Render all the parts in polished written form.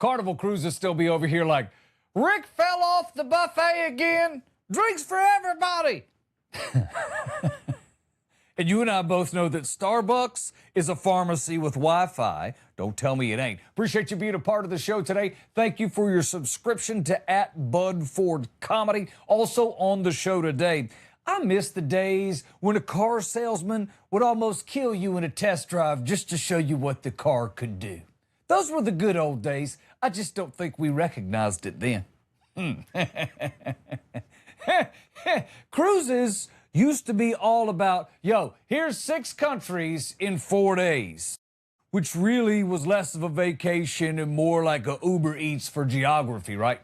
Carnival Cruises still be over here like, Rick fell off the buffet again. Drinks for everybody. And you and I both know that Starbucks is a pharmacy with Wi-Fi. Don't tell me it ain't. Appreciate you being a part of the show today. Thank you for your subscription to @BudFordComedy. Also on the show today, I miss the days when a car salesman would almost kill you in a test drive just to show you what the car could do. Those were the good old days. I just don't think we recognized it then. Cruises used to be all about, yo, here's 6 countries in 4 days, which really was less of a vacation and more like a Uber Eats for geography, right?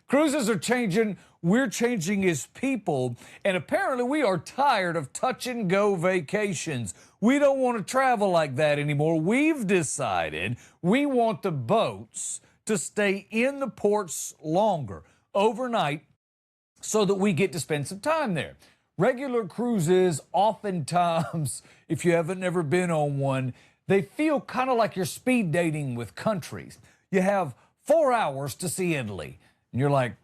Cruises are changing. We're changing as people. And apparently we are tired of touch and go vacations. We don't want to travel like that anymore. We've decided we want the boats to stay in the ports longer, overnight, so that we get to spend some time there. Regular cruises, oftentimes, if you haven't never been on one, they feel kind of like you're speed dating with countries. You have 4 hours to see Italy, and you're like,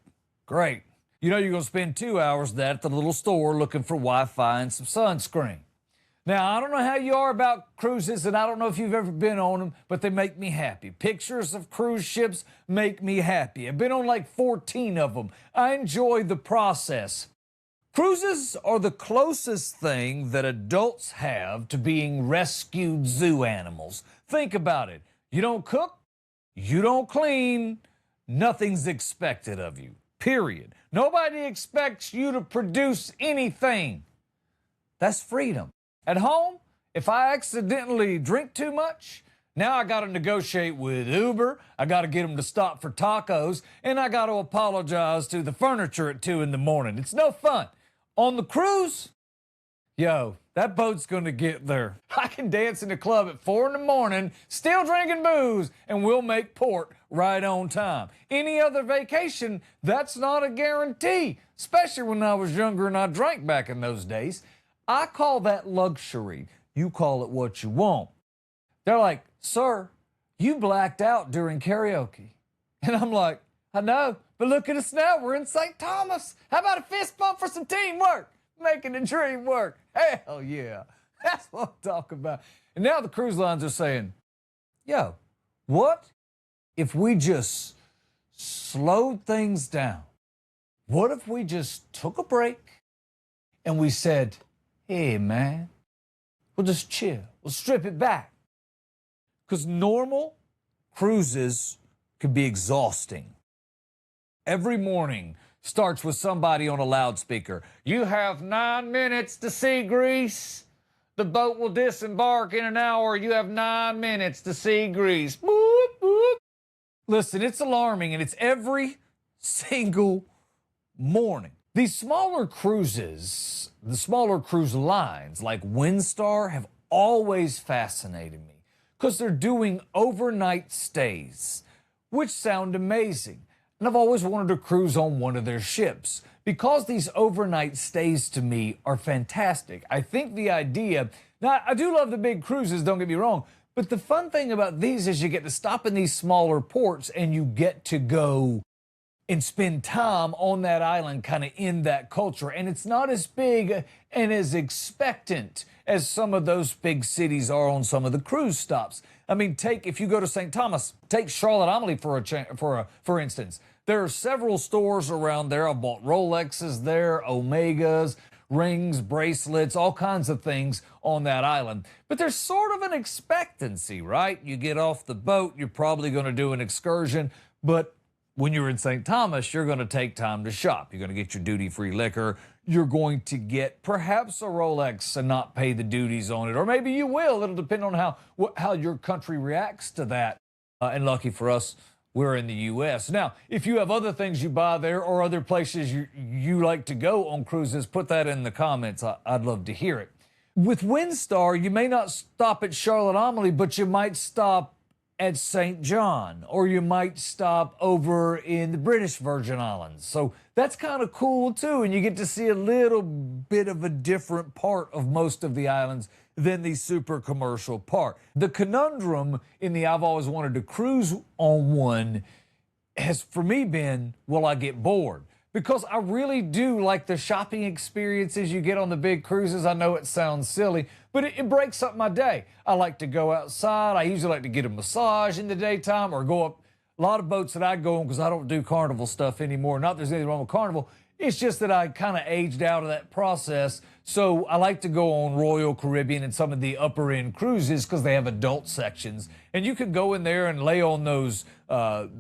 great. You know you're going to spend 2 hours at the little store looking for Wi-Fi and some sunscreen. Now, I don't know how you are about cruises, and I don't know if you've ever been on them, but they make me happy. Pictures of cruise ships make me happy. I've been on like 14 of them. I enjoy the process. Cruises are the closest thing that adults have to being rescued zoo animals. Think about it. You don't cook, you don't clean, nothing's expected of you, period. Nobody expects you to produce anything. That's freedom. At home, if I accidentally drink too much, now I got to negotiate with Uber, I got to get them to stop for tacos, and I got to apologize to the furniture at 2 in the morning. It's no fun. On the cruise, yo, that boat's going to get there. I can dance in the club at 4 in the morning, still drinking booze, and we'll make port right on time. Any other vacation, that's not a guarantee, especially when I was younger and I drank back in those days. I call that luxury. You call it what you want. They're like, sir, you blacked out during karaoke. And I'm like, I know, but look at us now. We're in St. Thomas. How about a fist bump for some teamwork? Making the dream work. Hell yeah. That's what I'm talking about. And now the cruise lines are saying, yo, what if we just slowed things down? What if we just took a break and we said, hey, man, we'll just chill. We'll strip it back. Because normal cruises can be exhausting. Every morning starts with somebody on a loudspeaker. You have 9 minutes to see Greece. The boat will disembark in an hour. You have 9 minutes to see Greece. Boop, boop. Listen, it's alarming, and it's every single morning. These smaller cruises, the smaller cruise lines like Windstar have always fascinated me because they're doing overnight stays, which sound amazing. And I've always wanted to cruise on one of their ships because these overnight stays to me are fantastic. I think the idea, now I do love the big cruises, don't get me wrong, but the fun thing about these is you get to stop in these smaller ports and you get to go and spend time on that island, kind of in that culture. And it's not as big and as expectant as some of those big cities are on some of the cruise stops. I mean, if you go to St. Thomas, take Charlotte Amalie for instance. There are several stores around there. I bought Rolexes there, Omegas, rings, bracelets, all kinds of things on that island. But there's sort of an expectancy, right? You get off the boat, you're probably going to do an excursion, but when you're in St. Thomas, you're going to take time to shop. You're going to get your duty-free liquor. You're going to get perhaps a Rolex and not pay the duties on it. Or maybe you will. It'll depend on how your country reacts to that. And lucky for us, we're in the U.S. Now, if you have other things you buy there or other places you like to go on cruises, put that in the comments. I'd love to hear it. With Windstar, you may not stop at Charlotte Amalie, but you might stop at St. John, or you might stop over in the British Virgin Islands. So that's kind of cool too, and you get to see a little bit of a different part of most of the islands than the super commercial part. The conundrum in the I've always wanted to cruise on one has for me been, will I get bored? Because I really do like the shopping experiences you get on the big cruises. I know it sounds silly, but it breaks up my day. I like to go outside. I usually like to get a massage in the daytime or go up. A lot of boats that I go on, because I don't do Carnival stuff anymore. Not that there's anything wrong with Carnival. It's just that I kind of aged out of that process. So I like to go on Royal Caribbean and some of the upper end cruises because they have adult sections. And you can go in there and lay on those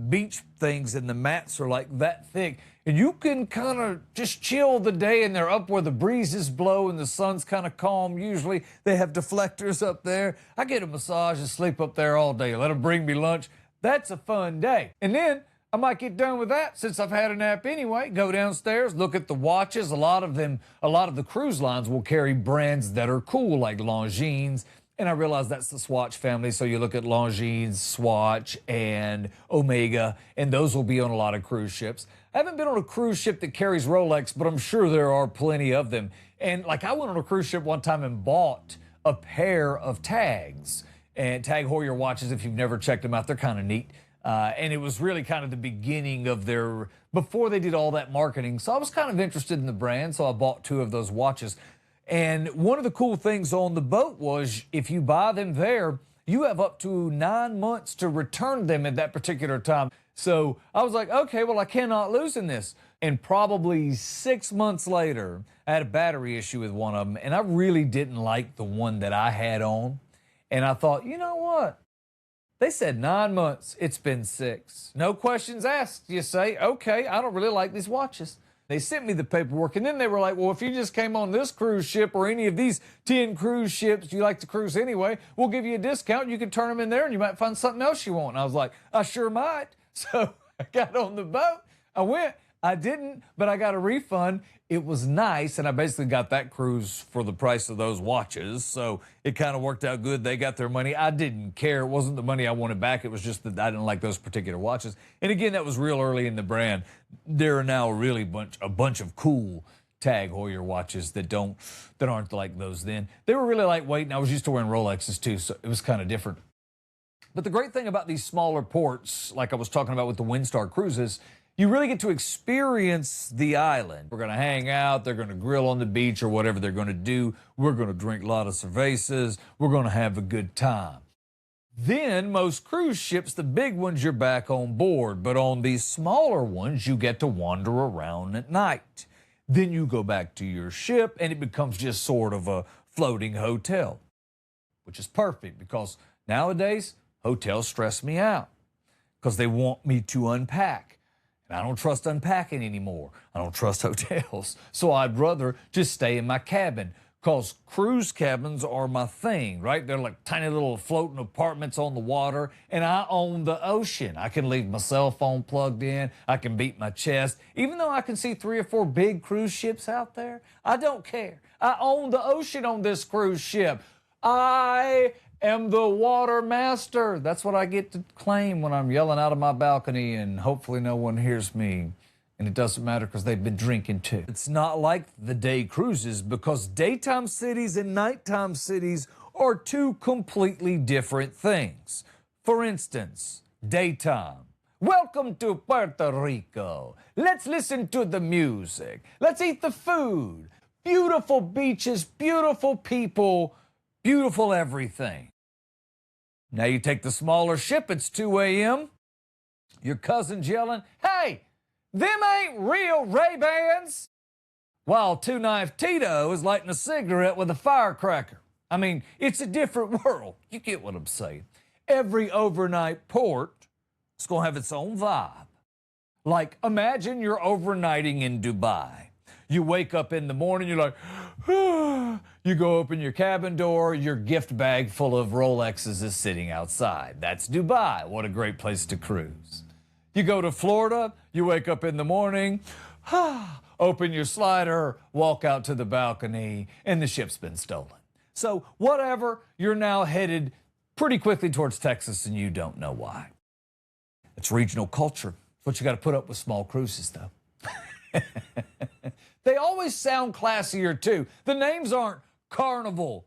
beach things, and the mats are like that thick. And you can kind of just chill the day, and they're up where the breezes blow and the sun's kind of calm. Usually they have deflectors up there. I get a massage and sleep up there all day. Let them bring me lunch. That's a fun day. And then I might get done with that since I've had a nap anyway. Go downstairs, look at the watches. A lot of the cruise lines will carry brands that are cool, like Longines. And I realize that's the Swatch family. So you look at Longines, Swatch, and Omega, and those will be on a lot of cruise ships. I haven't been on a cruise ship that carries Rolex, but I'm sure there are plenty of them. And like I went on a cruise ship one time and bought a pair of tags. And Tag Heuer watches, if you've never checked them out, they're kind of neat. And it was really kind of the beginning of before they did all that marketing. So I was kind of interested in the brand, so I bought 2 of those watches. And one of the cool things on the boat was if you buy them there, you have up to 9 months to return them at that particular time. So I was like, okay, well, I cannot lose in this. And probably 6 months later, I had a battery issue with one of them, and I really didn't like the one that I had on. And I thought, you know what? They said 9 months. It's been 6. No questions asked. You say, okay, I don't really like these watches. They sent me the paperwork, and then they were like, well, if you just came on this cruise ship or any of these 10 cruise ships you like to cruise anyway, we'll give you a discount. You can turn them in there, and you might find something else you want. And I was like, I sure might. So I got on the boat. I went. I didn't, but I got a refund. It was nice, and I basically got that cruise for the price of those watches, so it kind of worked out good. They got their money. I didn't care. It wasn't the money I wanted back. It was just that I didn't like those particular watches. And again, that was real early in the brand. There are now really a bunch of cool Tag Heuer watches that aren't like those then. They were really lightweight, and I was used to wearing Rolexes too, so it was kind of different. But the great thing about these smaller ports, like I was talking about with the Windstar cruises, you really get to experience the island. We're going to hang out. They're going to grill on the beach or whatever they're going to do. We're going to drink a lot of cervezas. We're going to have a good time. Then most cruise ships, the big ones, you're back on board. But on these smaller ones, you get to wander around at night. Then you go back to your ship, and it becomes just sort of a floating hotel, which is perfect because nowadays hotels stress me out because they want me to unpack. I don't trust unpacking anymore. I don't trust hotels. So I'd rather just stay in my cabin because cruise cabins are my thing, right? They're like tiny little floating apartments on the water, and I own the ocean. I can leave my cell phone plugged in. I can beat my chest. Even though I can see 3 or 4 big cruise ships out there, I don't care. I own the ocean on this cruise ship. I am the water master. That's what I get to claim when I'm yelling out of my balcony, and hopefully no one hears me. And it doesn't matter because they've been drinking too. It's not like the day cruises because daytime cities and nighttime cities are 2 completely different things. For instance, daytime. Welcome to Puerto Rico. Let's listen to the music. Let's eat the food. Beautiful beaches, beautiful people, beautiful everything. Now you take the smaller ship, it's 2 a.m. Your cousin's yelling, hey, them ain't real Ray-Bans. While Two Knife Tito is lighting a cigarette with a firecracker. I mean, it's a different world. You get what I'm saying. Every overnight port is going to have its own vibe. Like, imagine you're overnighting in Dubai. You wake up in the morning, you're like, you go open your cabin door, your gift bag full of Rolexes is sitting outside. That's Dubai. What a great place to cruise. You go to Florida, you wake up in the morning, open your slider, walk out to the balcony, and the ship's been stolen. So whatever, you're now headed pretty quickly towards Texas, and you don't know why. It's regional culture. It's what you got to put up with small cruises, though. They always sound classier, too. The names aren't Carnival,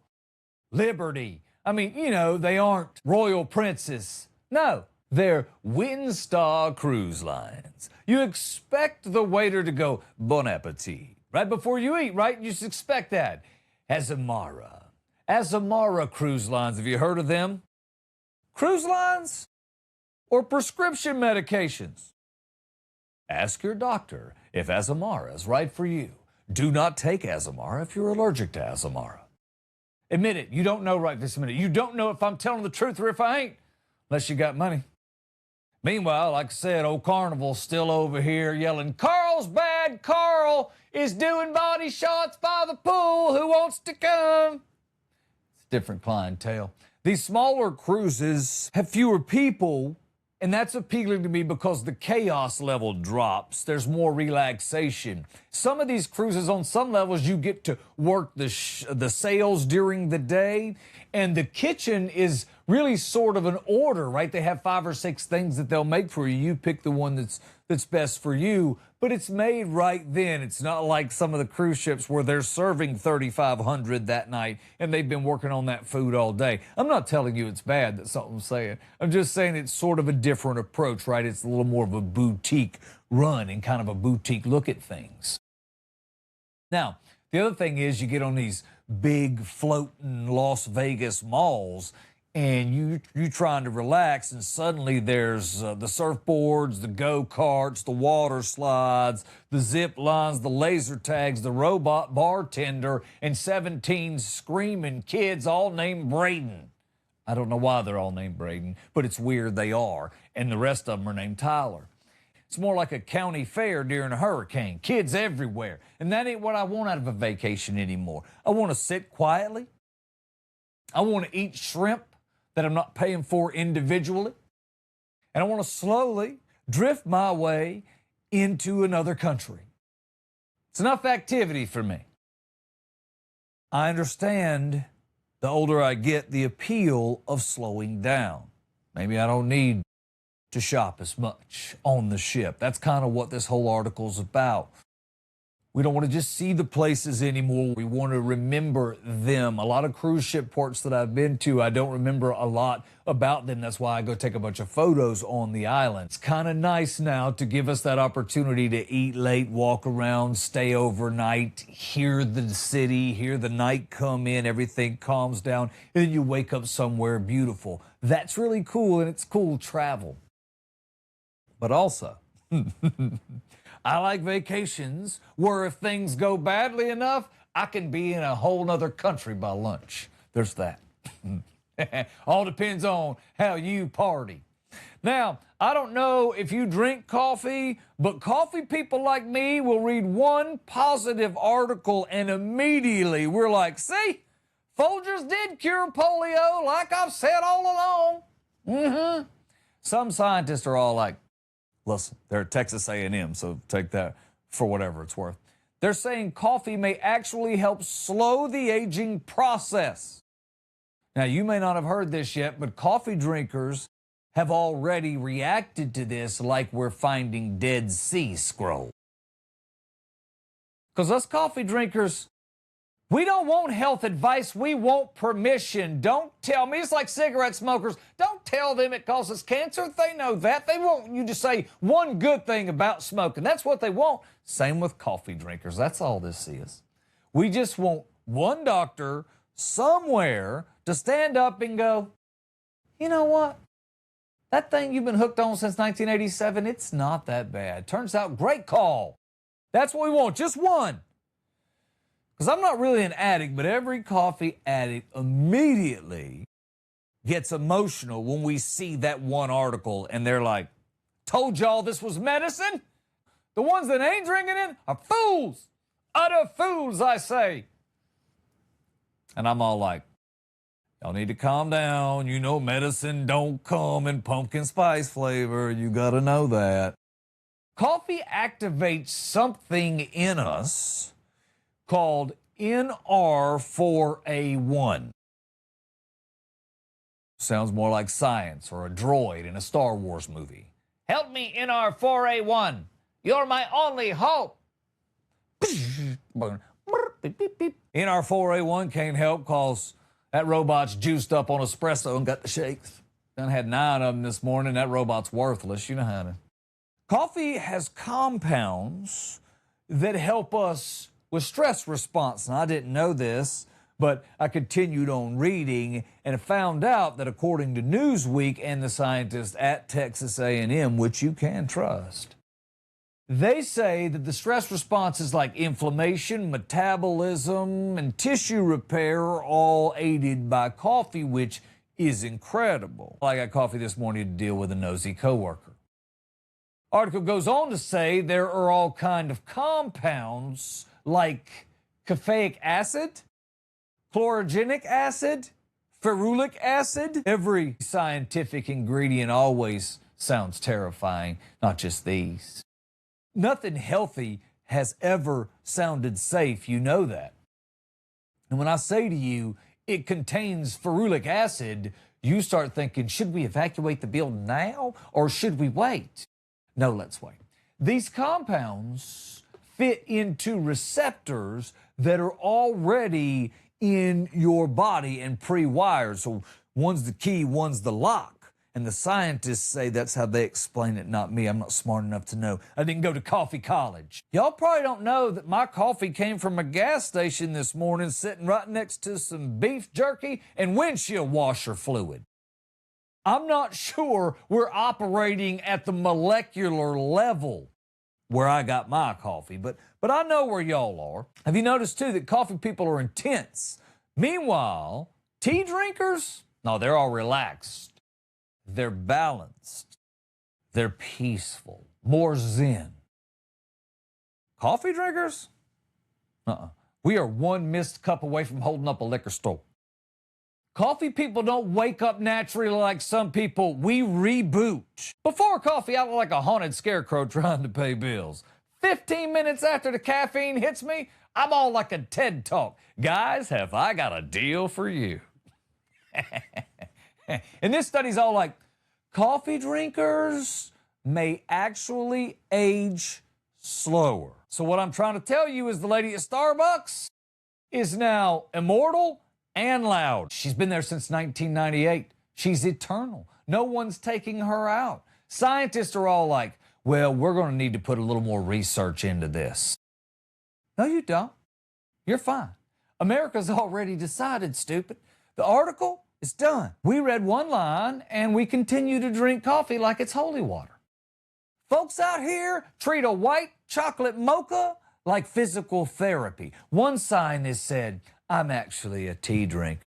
Liberty. I mean, they aren't Royal Princess. No, they're Windstar Cruise Lines. You expect the waiter to go, bon appetit, right before you eat, right? You just expect that. Azamara. Azamara Cruise Lines. Have you heard of them? Cruise lines or prescription medications? Ask your doctor if Azamara is right for you. Do not take Azamara if you're allergic to Azamara. Admit it, you don't know right this minute. You don't know if I'm telling the truth or if I ain't, unless you got money. Meanwhile, like I said, old Carnival's still over here yelling, Carl's bad. Carl is doing body shots by the pool. Who wants to come? It's a different clientele. These smaller cruises have fewer people, and that's appealing to me because the chaos level drops. There's more relaxation. Some of these cruises, on some levels, you get to work the sails during the day, and the kitchen is really sort of an order, right? They have 5 or 6 things that they'll make for you. You pick the one that's best for you, but it's made right then. It's not like some of the cruise ships where they're serving 3,500 that night and they've been working on that food all day. I'm not telling you it's bad, that's all I'm saying. I'm just saying it's sort of a different approach, right? It's a little more of a boutique run and kind of a boutique look at things. Now, the other thing is you get on these big floating Las Vegas malls and you trying to relax, and suddenly there's the surfboards, the go-karts, the water slides, the zip lines, the laser tags, the robot bartender, and 17 screaming kids all named Braden. I don't know why they're all named Braden, but it's weird they are, and the rest of them are named Tyler. It's more like a county fair during a hurricane. Kids everywhere. And that ain't what I want out of a vacation anymore. I want to sit quietly. I want to eat shrimp that I'm not paying for individually. And I want to slowly drift my way into another country. It's enough activity for me. I understand, the older I get, the appeal of slowing down. Maybe I don't need to shop as much on the ship. That's kind of what this whole article's about. We don't want to just see the places anymore. We want to remember them. A lot of cruise ship ports that I've been to, I don't remember a lot about them. That's why I go take a bunch of photos on the island. It's kind of nice now to give us that opportunity to eat late, walk around, stay overnight, hear the city, hear the night come in, everything calms down, and then you wake up somewhere beautiful. That's really cool, and it's cool travel. But also, I like vacations where if things go badly enough, I can be in a whole nother country by lunch. There's that. All depends on how you party. Now, I don't know if you drink coffee, but coffee people like me will read one positive article and immediately we're like, see, Folgers did cure polio like I've said all along. Some scientists are all like, listen, they're at Texas A&M, so take that for whatever it's worth. They're saying coffee may actually help slow the aging process. Now, you may not have heard this yet, but coffee drinkers have already reacted to this like we're finding Dead Sea Scrolls. Because us coffee drinkers, we don't want health advice, we want permission. Don't tell me, it's like cigarette smokers, don't tell them it causes cancer. They know that. They want you to say one good thing about smoking. That's what they want. Same with coffee drinkers. That's all this is. We just want one doctor somewhere to stand up and go, you know what? That thing you've been hooked on since 1987, it's not that bad. Turns out, great call. That's what we want, just one. Because I'm not really an addict, but every coffee addict immediately gets emotional when we see that one article and they're like, told y'all this was medicine? The ones that ain't drinking it are fools. Utter fools, I say. And I'm all like, y'all need to calm down. You know medicine don't come in pumpkin spice flavor. You got to know that. Coffee activates something in us called NR4A1. Sounds more like science or a droid in a Star Wars movie. Help me, NR4A1. You're my only hope. NR4A1 can't help because That robot's juiced up on espresso and got the shakes. Done had 9 of them this morning. That robot's worthless. You know how to. Coffee has compounds that help us with stress response. And I didn't know this, but I continued on reading and found out that according to Newsweek and the scientists at Texas A&M, which you can trust, they say that the stress responses like inflammation, metabolism, and tissue repair are all aided by coffee, which is incredible. I got coffee this morning to deal with a nosy coworker. Article goes on to say there are all kind of compounds like caffeic acid, chlorogenic acid, ferulic acid. Every scientific ingredient always sounds terrifying, not just these. Nothing healthy has ever sounded safe, you know that. And when I say to you, it contains ferulic acid, you start thinking, should we evacuate the building now or should we wait? No, let's wait. These compounds fit into receptors that are already in your body and pre-wired. So one's the key, one's the lock. And the scientists say that's how they explain it, not me. I'm not smart enough to know. I didn't go to coffee college. Y'all probably don't know that my coffee came from a gas station this morning sitting right next to some beef jerky and windshield washer fluid. I'm not sure we're operating at the molecular level where I got my coffee, but I know where y'all are. Have you noticed, too, that coffee people are intense? Meanwhile, tea drinkers, no, they're all relaxed. They're balanced. They're peaceful. More zen. Coffee drinkers? We are one missed cup away from holding up a liquor store. Coffee people don't wake up naturally like some people. We reboot. Before coffee, I look like a haunted scarecrow trying to pay bills. 15 minutes after the caffeine hits me, I'm all like a TED Talk. Guys, have I got a deal for you? And this study's all like, coffee drinkers may actually age slower. So what I'm trying to tell you is the lady at Starbucks is now immortal and loud. She's been there since 1998. She's eternal. No one's taking her out. Scientists are all like, well, we're going to need to put a little more research into this. No, you don't. You're fine. America's already decided, stupid. The article is done. We read one line and we continue to drink coffee like it's holy water. Folks out here treat a white chocolate mocha like physical therapy. One scientist said, I'm actually a tea drinker.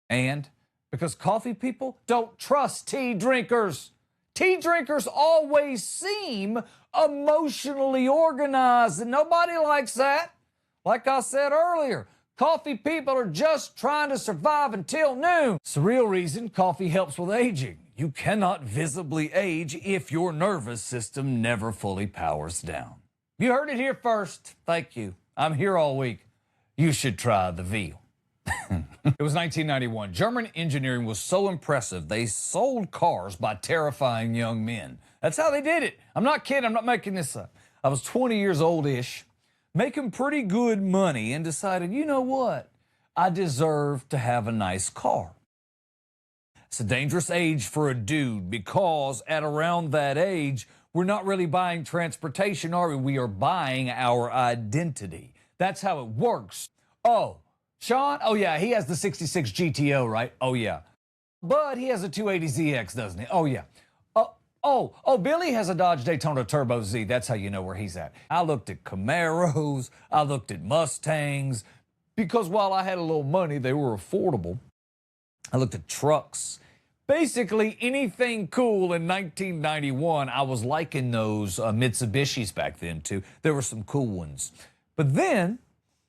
And because coffee people don't trust tea drinkers. Tea drinkers always seem emotionally organized, and nobody likes that. Like I said earlier, coffee people are just trying to survive until noon. It's the real reason coffee helps with aging. You cannot visibly age if your nervous system never fully powers down. You heard it here first. Thank you. I'm here all week. You should try the veal. It was 1991. German engineering was so impressive, they sold cars by terrifying young men. That's how they did it. I'm not kidding. I'm not making this up. I was 20 years old-ish, making pretty good money, and decided, you know what? I deserve to have a nice car. It's a dangerous age for a dude because at around that age, we're not really buying transportation, are we? We are buying our identity. That's how it works. Oh, Sean? Oh, yeah, he has the 66 GTO, right? Oh, yeah. But he has a 280ZX, doesn't he? Oh, yeah. Billy has a Dodge Daytona Turbo Z. That's how you know where he's at. I looked at Camaros. I looked at Mustangs. Because while I had a little money, they were affordable. I looked at trucks. Basically, anything cool in 1991, I was liking those Mitsubishis back then, too. There were some cool ones. But then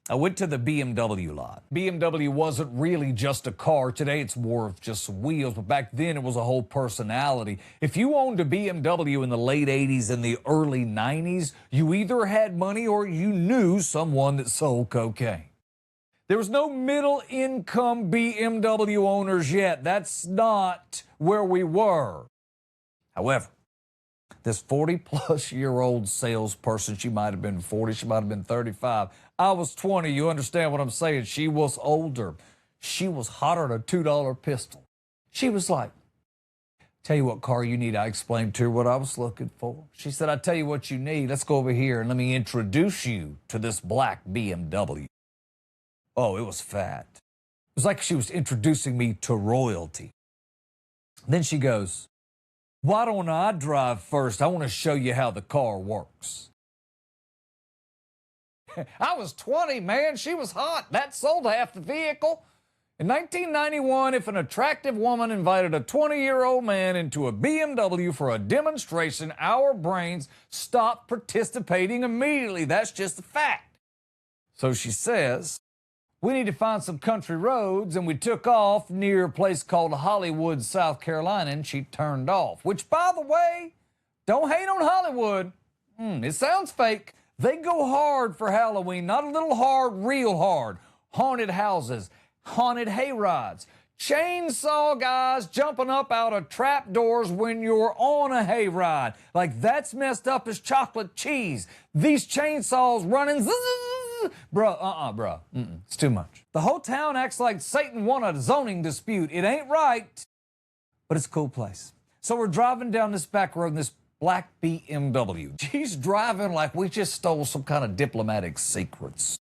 I went to the BMW lot. BMW wasn't really just a car. Today it's more of just some wheels, but back then it was a whole personality. If you owned a BMW in the late 80s and the early 90s, you either had money or you knew someone that sold cocaine. There was no middle-income BMW owners yet. That's not where we were. However, This 40-plus-year-old salesperson, she might have been 40, she might have been 35. I was 20, you understand what I'm saying? She was older. She was hotter than a $2 pistol. She was like, tell you what car you need. I explained to her what I was looking for. She said, I tell you what you need. Let's go over here and let me introduce you to this black BMW. Oh, it was fat. It was like she was introducing me to royalty. Then she goes, why don't I drive first? I want to show you how the car works. I was 20, man. She was hot. That sold half the vehicle. In 1991, if an attractive woman invited a 20-year-old man into a BMW for a demonstration, our brains stopped participating immediately. That's just a fact. So she says, we need to find some country roads, and we took off near a place called Hollywood, South Carolina, and she turned off. Which, by the way, don't hate on Hollywood. It sounds fake. They go hard for Halloween, not a little hard, real hard. Haunted houses, haunted hayrides, chainsaw guys jumping up out of trap doors when you're on a hayride. Like, that's messed up as chocolate cheese. These chainsaws running, bruh, it's too much. The whole town acts like Satan won a zoning dispute. It ain't right, but it's a cool place. So we're driving down this back road in this black BMW. She's driving like we just stole some kind of diplomatic secrets.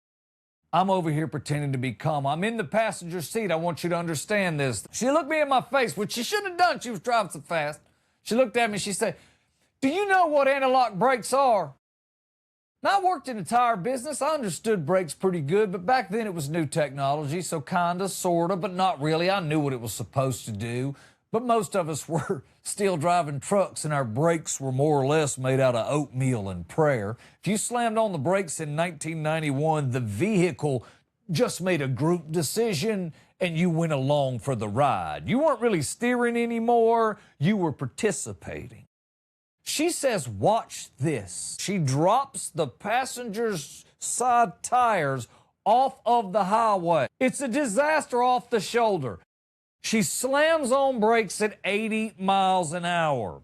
I'm over here pretending to be calm. I'm in the passenger seat. I want you to understand this. She looked me in my face, which she shouldn't have done. She was driving so fast. She looked at me and she said, do you know what anti-lock brakes are? Now, I worked in the tire business. I understood brakes pretty good, but back then it was new technology, so kinda, sorta, but not really. I knew what it was supposed to do, but most of us were still driving trucks, and our brakes were more or less made out of oatmeal and prayer. If you slammed on the brakes in 1991, the vehicle just made a group decision, and you went along for the ride. You weren't really steering anymore. You were participating. She says, watch this. She drops the passenger's side tires off of the highway. It's a disaster off the shoulder. She slams on brakes at 80 miles an hour.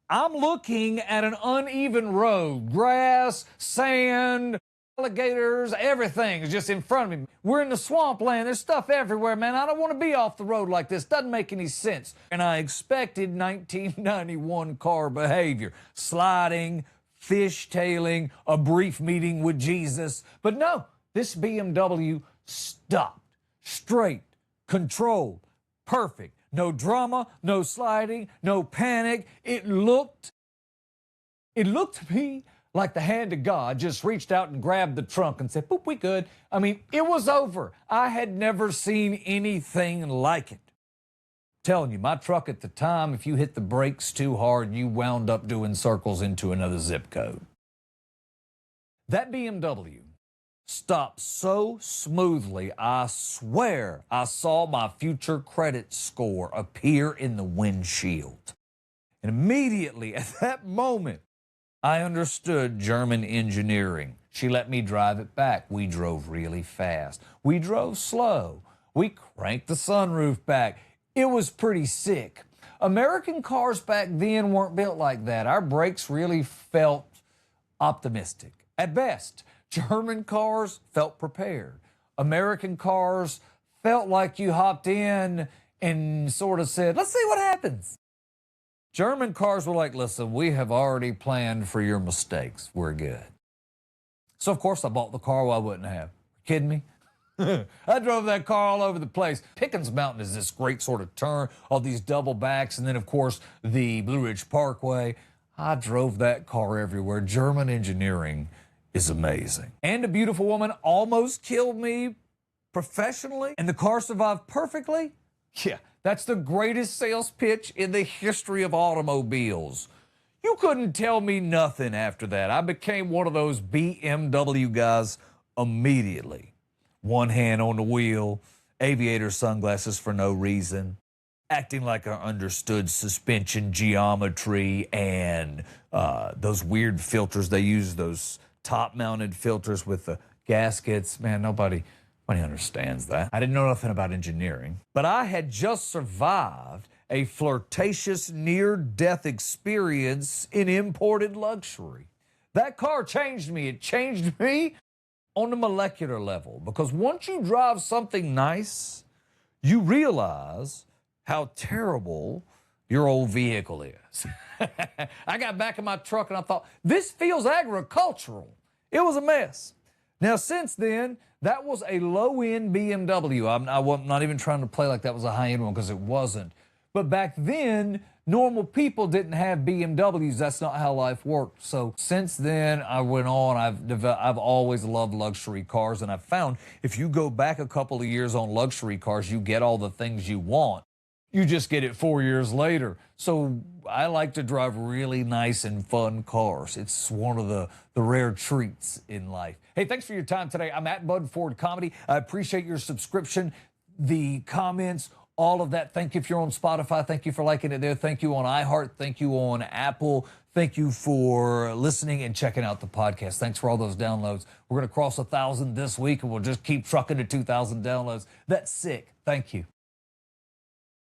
I'm looking at an uneven road, grass, sand, alligators, everything is just in front of me. We're in the swampland. There's stuff everywhere, man. I don't want to be off the road like this. Doesn't make any sense. And I expected 1991 car behavior. Sliding, fishtailing, a brief meeting with Jesus. But no, this BMW stopped. Straight, controlled, perfect. No drama, no sliding, no panic. It looked to me like the hand of God just reached out and grabbed the trunk and said, boop, we good. I mean, it was over. I had never seen anything like it. I'm telling you, my truck at the time, if you hit the brakes too hard, you wound up doing circles into another zip code. That BMW stopped so smoothly, I swear I saw my future credit score appear in the windshield. And immediately at that moment, I understood German engineering. She let me drive it back. We drove really fast. We drove slow. We cranked the sunroof back. It was pretty sick. American cars back then weren't built like that. Our brakes really felt optimistic. At best, German cars felt prepared. American cars felt like you hopped in and sort of said, let's see what happens. German cars were like, listen, we have already planned for your mistakes. We're good. So, of course, I bought the car. Why wouldn't I have? Kidding me? I drove that car all over the place. Pickens Mountain is this great sort of turn, all these double backs, and then, of course, the Blue Ridge Parkway. I drove that car everywhere. German engineering is amazing. And a beautiful woman almost killed me professionally, and the car survived perfectly? Yeah. That's the greatest sales pitch in the history of automobiles. You couldn't tell me nothing after that. I became one of those BMW guys immediately. One hand on the wheel, aviator sunglasses for no reason, acting like I understood suspension geometry and those weird filters they use, those top-mounted filters with the gaskets. Man, nobody understands that. I didn't know nothing about engineering, but I had just survived a flirtatious near-death experience in imported luxury. That car changed me. It changed me on the molecular level, because once you drive something nice, you realize how terrible your old vehicle is. I got back in my truck and I thought, this feels agricultural. It was a mess. Now, since then, that was a low-end BMW. I'm not even trying to play like that was a high-end one, because it wasn't. But back then, normal people didn't have BMWs. That's not how life worked. So since then, I went on. I've always loved luxury cars, and I've found if you go back a couple of years on luxury cars, you get all the things you want. You just get it 4 years later. So I like to drive really nice and fun cars. It's one of the rare treats in life. Hey, thanks for your time today. I'm at Bud Ford Comedy. I appreciate your subscription, the comments, all of that. Thank you if you're on Spotify. Thank you for liking it there. Thank you on iHeart. Thank you on Apple. Thank you for listening and checking out the podcast. Thanks for all those downloads. We're going to cross 1,000 this week, and we'll just keep trucking to 2,000 downloads. That's sick. Thank you.